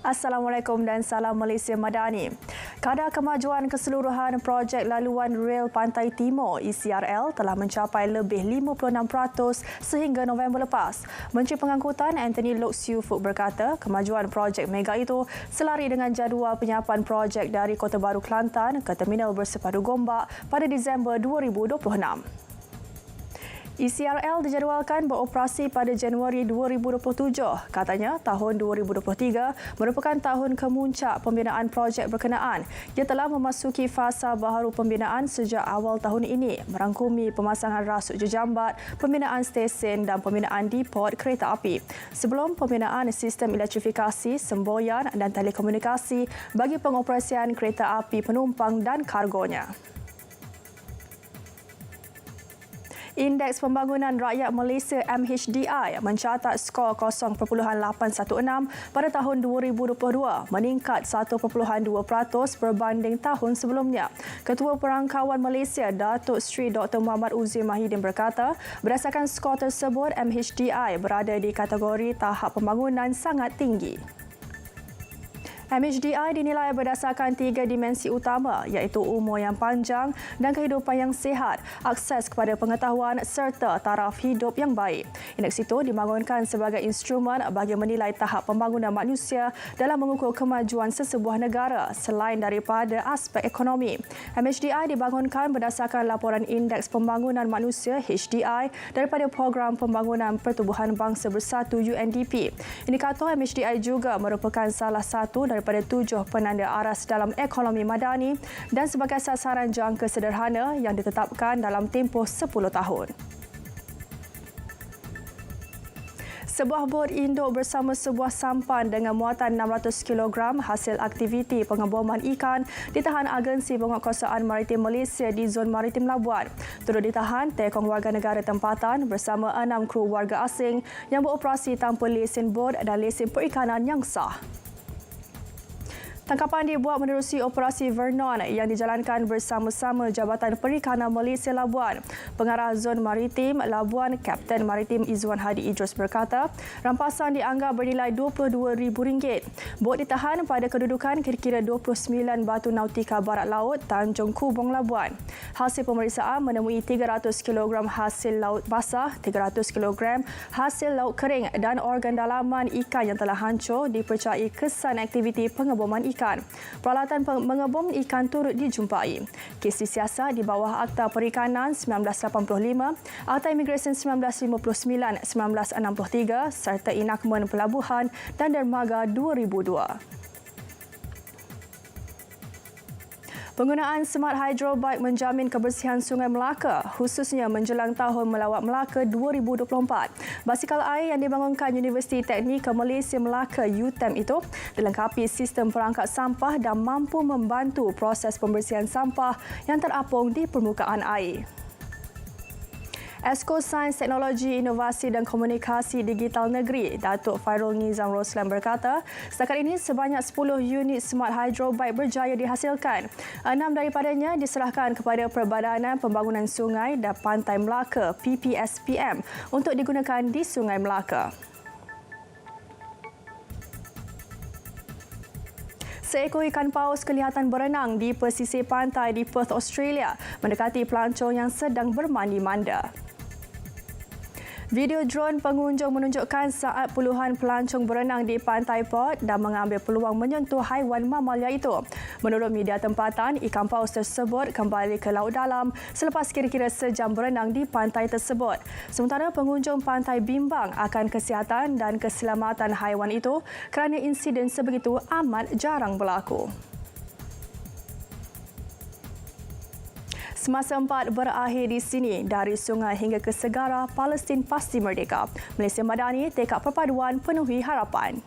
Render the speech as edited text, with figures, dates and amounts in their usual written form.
Assalamualaikum dan salam Malaysia Madani. Kadar kemajuan keseluruhan projek laluan rel Pantai Timur (ECRL) telah mencapai lebih 56% sehingga November lepas. Menteri Pengangkutan Anthony Loke Siew Fook berkata kemajuan projek mega itu selari dengan jadual penyiapan projek dari Kota Baru Kelantan ke Terminal Bersepadu Gombak pada Disember 2026. ECRL dijadualkan beroperasi pada Januari 2027. Katanya, tahun 2023 merupakan tahun kemuncak pembinaan projek berkenaan. Ia telah memasuki fasa baharu pembinaan sejak awal tahun ini, merangkumi pemasangan rasuk jejambat, pembinaan stesen dan pembinaan depot kereta api. Sebelum pembinaan sistem elektrifikasi, semboyan dan telekomunikasi bagi pengoperasian kereta api penumpang dan kargonya. Indeks Pembangunan Rakyat Malaysia MHDI mencatat skor 0.816 pada tahun 2022, meningkat 1.2% berbanding tahun sebelumnya. Ketua Perangkawan Malaysia, Datuk Seri Dr. Muhammad Uzzi Mahidin berkata, berdasarkan skor tersebut, MHDI berada di kategori tahap pembangunan sangat tinggi. MHDI dinilai berdasarkan 3 dimensi utama iaitu umur yang panjang dan kehidupan yang sihat, akses kepada pengetahuan serta taraf hidup yang baik. Indeks itu dibangunkan sebagai instrumen bagi menilai tahap pembangunan manusia dalam mengukur kemajuan sesebuah negara selain daripada aspek ekonomi. MHDI dibangunkan berdasarkan laporan Indeks Pembangunan Manusia HDI daripada Program Pembangunan Pertubuhan Bangsa Bersatu UNDP. Indikator MHDI juga merupakan salah satu daripada 7 penanda aras dalam ekonomi madani dan sebagai sasaran jangka sederhana yang ditetapkan dalam tempoh 10 tahun. Sebuah bot induk bersama sebuah sampan dengan muatan 600 kg hasil aktiviti pengeboman ikan ditahan Agensi Penguatkuasaan Maritim Malaysia di Zon Maritim Labuan. Turut ditahan tekong warga negara tempatan bersama 6 kru warga asing yang beroperasi tanpa lesen bot dan lesen perikanan yang sah. Tangkapan dibuat menerusi operasi Vernon yang dijalankan bersama-sama Jabatan Perikanan Malaysia Labuan. Pengarah Zon Maritim Labuan, Kapten Maritim Izwan Hadi Idris berkata, rampasan dianggap bernilai RM22,000. Bot ditahan pada kedudukan kira-kira 29 Batu Nautika Barat Laut, Tanjung Kubong, Labuan. Hasil pemeriksaan menemui 300 kg hasil laut basah, 300 kg hasil laut kering dan organ dalaman ikan yang telah hancur dipercayai kesan aktiviti pengeboman ikan. Peralatan mengebom ikan turut dijumpai. Kes disiasat di bawah Akta Perikanan 1985, Akta Imigresen 1959, 1963 serta Enakmen Pelabuhan dan Dermaga 2002. Penggunaan Smart Hydro Bike menjamin kebersihan Sungai Melaka, khususnya menjelang Tahun Melawat Melaka 2024. Basikal air yang dibangunkan Universiti Teknikal Malaysia Melaka UTM itu dilengkapi sistem perangkap sampah dan mampu membantu proses pembersihan sampah yang terapung di permukaan air. Esko Sains Teknologi Inovasi dan Komunikasi Digital Negeri, Datuk Fairul Nizam Roslan berkata, setakat ini sebanyak 10 unit Smart Hydro Bike berjaya dihasilkan. 6 daripadanya diserahkan kepada Perbadanan Pembangunan Sungai dan Pantai Melaka (PPSPM) untuk digunakan di Sungai Melaka. Seekor ikan paus kelihatan berenang di pesisir pantai di Perth, Australia, mendekati pelancong yang sedang bermandi manda. Video drone pengunjung menunjukkan saat puluhan pelancong berenang di pantai Perth dan mengambil peluang menyentuh haiwan mamalia itu. Menurut media tempatan, ikan paus tersebut kembali ke laut dalam selepas kira-kira sejam berenang di pantai tersebut. Sementara pengunjung pantai bimbang akan kesihatan dan keselamatan haiwan itu kerana insiden sebegitu amat jarang berlaku. Semasa 4 berakhir di sini, dari sungai hingga ke segara, Palestin pasti merdeka. Malaysia Madani tekad perpaduan penuhi harapan.